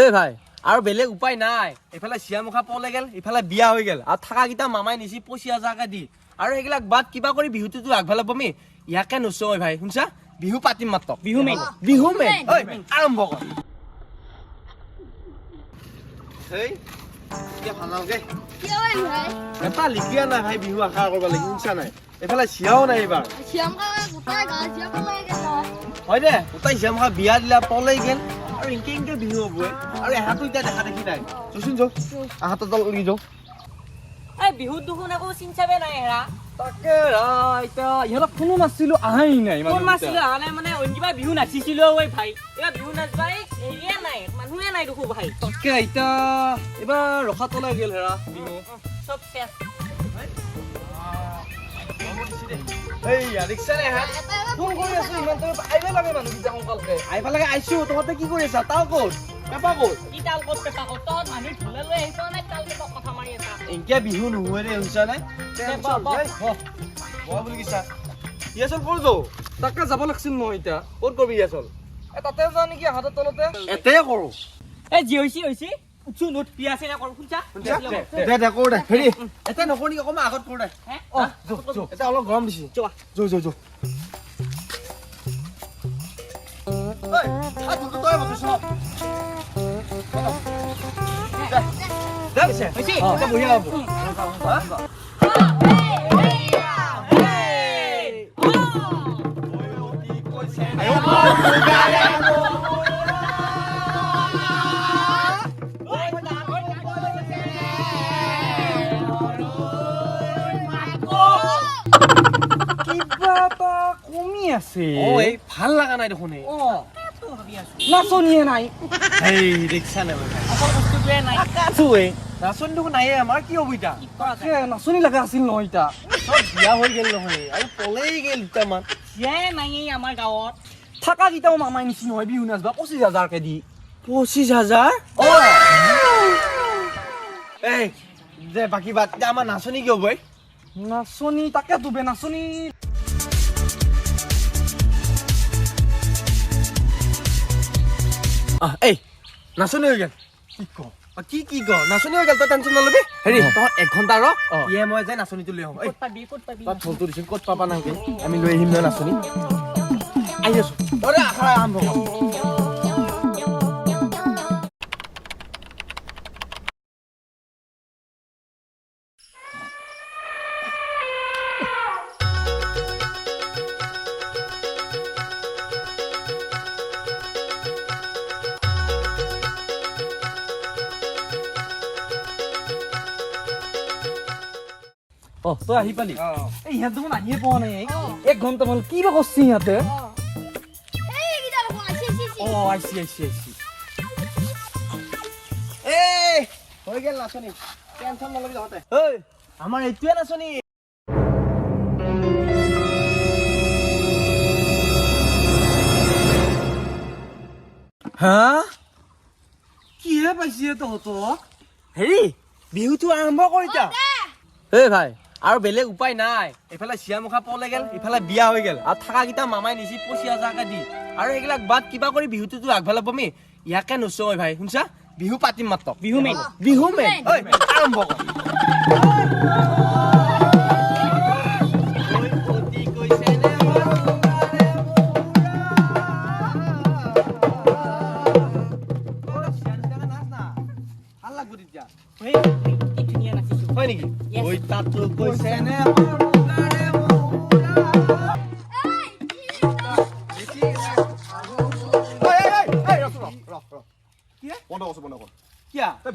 এই ভাই আৰু বেলেগ উপায় নাই এফালে চিয়ামুখা পলে গেল ইফালে বিয়া হৈ গেল আৰু থাকা কিটা মামাই নিছি 25,000 কা দি আৰু এগিলাক বাদ কিবা কৰি বিহুটো আগভালে পমি ইয়াকে নচয় ভাই শুনছা বিহু পাতিম মাত্ৰ বিহু মেন ঐ আৰম্ভ কৰ এই কি ভালাওগে কি হয় ভাই এটা লিখিয়া নাই ভাই বিহু আশা কৰিব লাগি শুনছা নাই এফালে চিয়াও নাই এবাৰ চিয়ামকা গোটাই গা চিয়ামকা লৈ গেল হয় দে গোটাই চিয়ামকা বিয়া দিলা পলে গেল আৰু ইনকে বিহু হ'বই আৰু এহাতো ইটা দেখা দেখি নাই চোন যো আহাতো দল উলি যো এই বিহুত দুখন একো চিনচাবে নাই হেৰা তাকে ইটা ইহঁতক কোনো নাছিলো আহাই নাই কোন মাছিলো আনে মানে অনকিবা বিহু নাচিছিলো ঐ ভাই এবা বিহু নাচবাই এৰিয়া নাই মানুহে নাই দেখো ভাই তাকে ইটা এবাৰ ৰখা তলাই গেল হেৰা বিহু সব শেষ এই ৰিক্সা নে হা ফোন কৰি আছো ইমান তই আইবা লাগে মানুহ কিটা সোনকালকে আইবা লাগে আইছো তহঁতে কি কৰি আছা তাও ক'ত পেপা ক'ত কি তাল ক'ত পেপা ক'ত তত মানুহ ঢুলে লৈ আহিছ নাই তালকে কথা মাৰি আছা এনকে বিহু নহয় ৰে শুনছা নাই বুলি কিছা ইয়াচল ক'ত যাও তাকে যাব লাগছিল মই এতিয়া ক'ত কৰবি ইয়াচল তাতে যা নেকি হাতৰ তলতে এতে কৰো এই জি হৈছে উঠু নোট পিয়াছে না কৰ শুনছা দে কৰ দে হেৰি এতে নকৰ নেকি অকমান আগত কৰ দে এটা অলপ গৰম দিছি যো ঐ হাত দুটো তই বকিছ দে হৈছে এটা বঢ়িয়া হ'ব ভাল লাগা নাই দেখোন নাচনিয়ে নাই এই ৰিক্সা নে আচল বস্তুটোৱে নাই নাচনি দেখোন নাইয়ে আমাৰ কি হ'ব ইটা নাচনি লগা আছিল নহয় ইটা চব বিয়া হৈ গেল নহয় আৰু পলেই গেল দুটামান চিয়াই নাই আমাৰ গাঁৱত থাকা কিটাও মামাই নিছি নহয় বিহু নাচবা 25,000 কে দি 25,000 এই যে বাকী বাদ আমাৰ নাচনি কি হ'ব নাচনি তাকে দুবে নাচনি এই নাচনি হৈ গেল কি ক নাচনি হৈ গেল তই টেনশ্যন নলবি হেৰি তই 1 ঘণ্টা ৰ ইয়ে মই যাই নাচনিটো লৈ আহোঁ ক'ত পাবি তই ফোনটো দিছিল ক'ত পাবা নাকি আমি লৈ আহিম ন নাচনি আহি আছো তই আখৰা আৰম্ভ কৰ তই আহি পালি এই ইহঁত দেখোন আহিয়ে পোৱা নাই 1 ঘণ্টা মান কি বা কৰছি ইহঁতে এই কিটা দেখো আইছি এই হৈ গেল নাচনি টেনশ্যন নলবি তহঁতে ঐ আমাৰ এইটোৱে নাচনি হা কিহে পাইছে তহঁতক হেৰি বিহুটো আৰম্ভ কৰিছা এই ভাই আৰু বেলেগ উপায় নাই এফালে চিয়ামুখা পলে গেল ইফালে বিয়া হৈ গেল আৰু থাকা কিটা মামাই নিছি 25,000 কা দি আৰু এগিলাক বাদ কিবা কৰি বিহুটো আগভালে পমি ইয়াকে নচয় ভাই শুনছা বিহু পাতিম মাত্ৰ বিহু মেন ঐ আৰম্ভ কৰ কি ধুনীয়া নাচিছো হয় নেকি ঐ তাতো কৈছে নে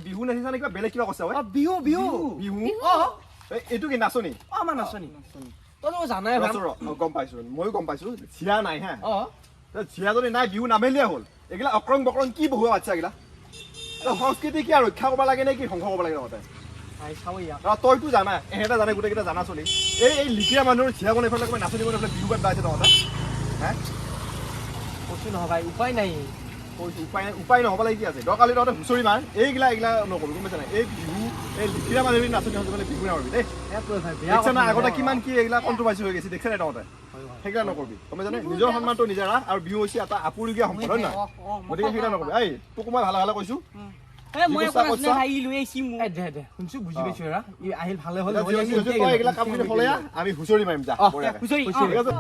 বিহু নাচিছা নে কিবা বেলেগ কিবা কৈছা বিহু বিহু বিহু এইটো কি নাচনি আমাৰ নাচনি তই জানাই গম পাইছো ময়ো গম পাইছো চিয়া নাই হা চিয়া যদি নাই বিহু নামেলিয়ে হ'ল এইগিলা অক্ৰং বক্ৰং কি বহু বাচ্চা এইগিলা সংস্কৃতি কি ৰক্ষা কৰিব লাগে নে কি ধ্বংস কৰিব লাগে তহঁতে তইতো জানা এহেঁতে জানে গোটেইকেইটা জানা চলি এই লিখিয়া মানুহৰ চিয়াখন এইফালে নাচনি কৰি বিহু গান গাইছে তহঁতে হে কৈছো নহয় ভাই উপায় নাই উপায় নহ'ব লাগে কি আছে দৰকালি তহঁতে হুঁচৰি মাৰ এইগিলা নকৰো গম পাইছা নাই এই বিহু এই লিখিয়া মানুহ নাচনি বিহু নামাৰিবি দেই আগতে কিমান কি এইগিলা কণ্ট্ৰভাৰ্চি হৈ গৈছে দেখিছে নাই তহঁতে সেইগিলা নকৰিবি গম পাইছানে নিজৰ সন্মানটো নিজে ৰাখ আৰু বিহু হৈছে এটা আপুৰুগীয়া সম্পদ হয় নহয় গতিকে সেইগিলা নকৰিবি এই তোক মই ভালে ভালে কৈছো মই আপোনাক ভাই লৈ আহিছি মোক দে শুনছো বুজি পাইছো ৰা ই আহিল ভালে হ'ল তই এইগিলা কামখিনি হ'লে আমি হুঁচৰি মাৰিম যা হুঁচৰি ঠিক আছে